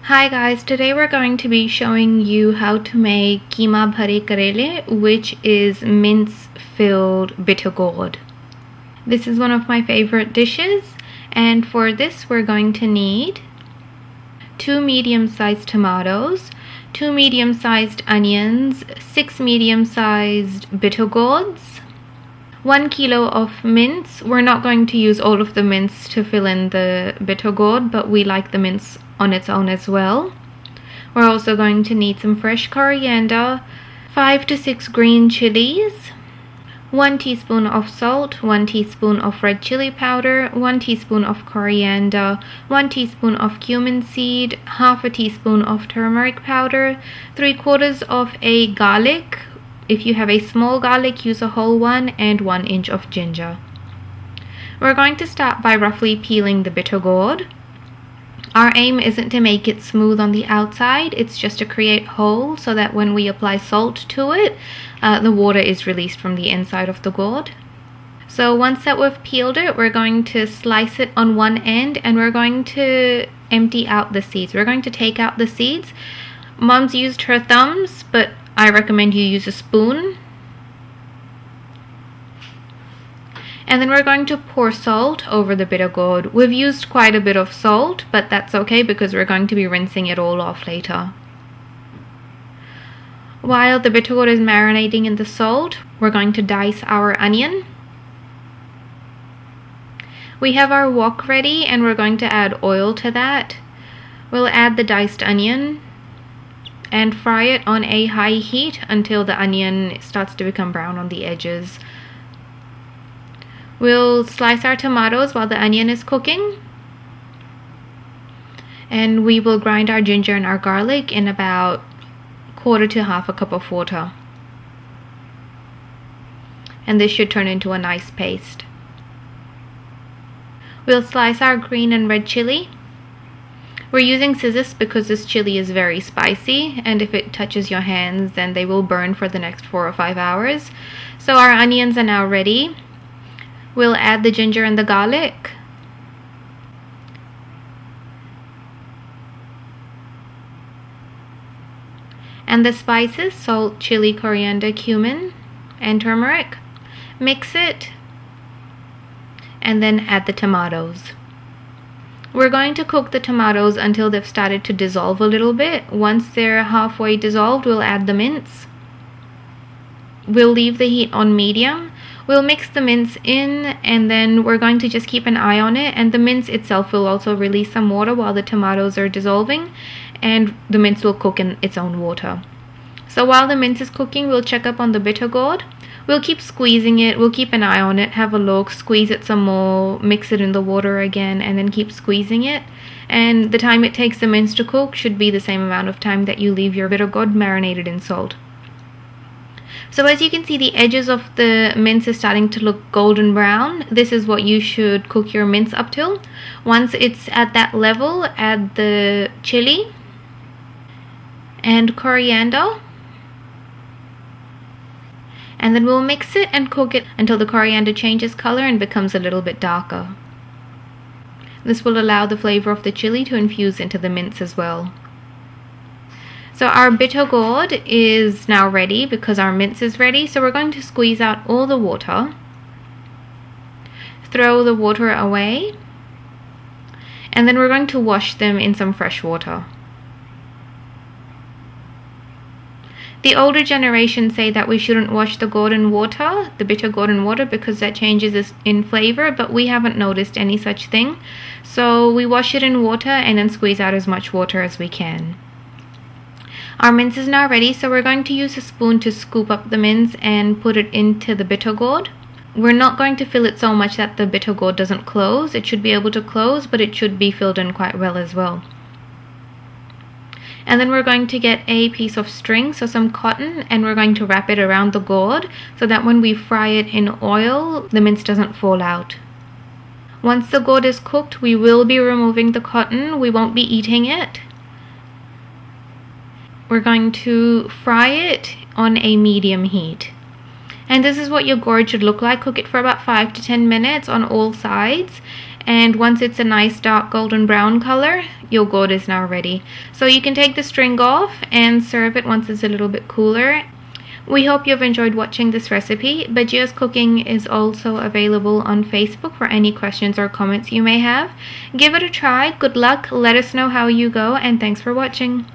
Hi guys, today we're going to be showing you how to make QEEMA bhare karele, which is mince filled bitter gourd. This is one of my favorite dishes, and for this we're going to need 2 medium-sized tomatoes, 2 medium-sized onions, 6 medium-sized bitter gourds, 1 kilo of mince. We're not going to use all of the mince to fill in the bitter gourd, but we like the mince on its own as well. We're also going to need some fresh coriander, 5 to 6 green chilies, 1 teaspoon of salt, 1 teaspoon of red chili powder, 1 teaspoon of coriander, 1 teaspoon of cumin seed, half a teaspoon of turmeric powder, 3/4 of a garlic. If you have a small garlic, use a whole one, and 1 inch of ginger. We're going to start by roughly peeling the bitter gourd. Our aim isn't to make it smooth on the outside, it's just to create holes so that when we apply salt to it, the water is released from the inside of the gourd. So once that we've peeled it, we're going to slice it on one end and we're going to empty out the seeds. We're going to take out the seeds. Mom's used her thumbs, but I recommend you use a spoon. And then we're going to pour salt over the bitter gourd. We've used quite a bit of salt, but that's okay because we're going to be rinsing it all off later. While the bitter gourd is marinating in the salt, we're going to dice our onion. We have our wok ready and we're going to add oil to that. We'll add the diced onion and fry it on a high heat until the onion starts to become brown on the edges. We'll slice our tomatoes while the onion is cooking, and we will grind our ginger and our garlic in about 1/4 to 1/2 cup of water, and this should turn into a nice paste. We'll slice our green and red chili. We're using scissors because this chili is very spicy, and if it touches your hands then they will burn for the next 4 or 5 hours. So our onions are now ready. We'll add the ginger and the garlic. And the spices, salt, chili, coriander, cumin, and turmeric. Mix it. And then add the tomatoes. We're going to cook the tomatoes until they've started to dissolve a little bit. Once they're halfway dissolved, we'll add the mince. We'll leave the heat on medium. We'll mix the mince in, and then we're going to just keep an eye on it, and the mince itself will also release some water while the tomatoes are dissolving, and the mince will cook in its own water. So while the mince is cooking, we'll check up on the bitter gourd. We'll keep squeezing it, we'll keep an eye on it, have a look, squeeze it some more, mix it in the water again, and then keep squeezing it. And the time it takes the mince to cook should be the same amount of time that you leave your bitter gourd marinated in salt. So as you can see, the edges of the mince is starting to look golden brown. This is what you should cook your mince up till. Once it's at that level, add the chili and coriander. And then we'll mix it and cook it until the coriander changes color and becomes a little bit darker. This will allow the flavor of the chili to infuse into the mince as well. So our bitter gourd is now ready because our mince is ready. So we're going to squeeze out all the water. Throw the water away. And then we're going to wash them in some fresh water. The older generation say that we shouldn't wash the gourd in water, the bitter gourd in water, because that changes it in flavor, but we haven't noticed any such thing. So we wash it in water and then squeeze out as much water as we can. Our mince is now ready, so we're going to use a spoon to scoop up the mince and put it into the bitter gourd. We're not going to fill it so much that the bitter gourd doesn't close. It should be able to close, but it should be filled in quite well as well. And then we're going to get a piece of string, so some cotton, and we're going to wrap it around the gourd so that when we fry it in oil, the mince doesn't fall out. Once the gourd is cooked, we will be removing the cotton. We won't be eating it. We're going to fry it on a medium heat. And this is what your gourd should look like. Cook it for about 5 to 10 minutes on all sides. and once it's a nice dark golden brown color, your gourd is now ready. So you can take the string off and serve it once it's a little bit cooler. We hope you've enjoyed watching this recipe. Bajias Cooking is also available on Facebook for any questions or comments you may have. Give it a try, good luck, let us know how you go, and thanks for watching.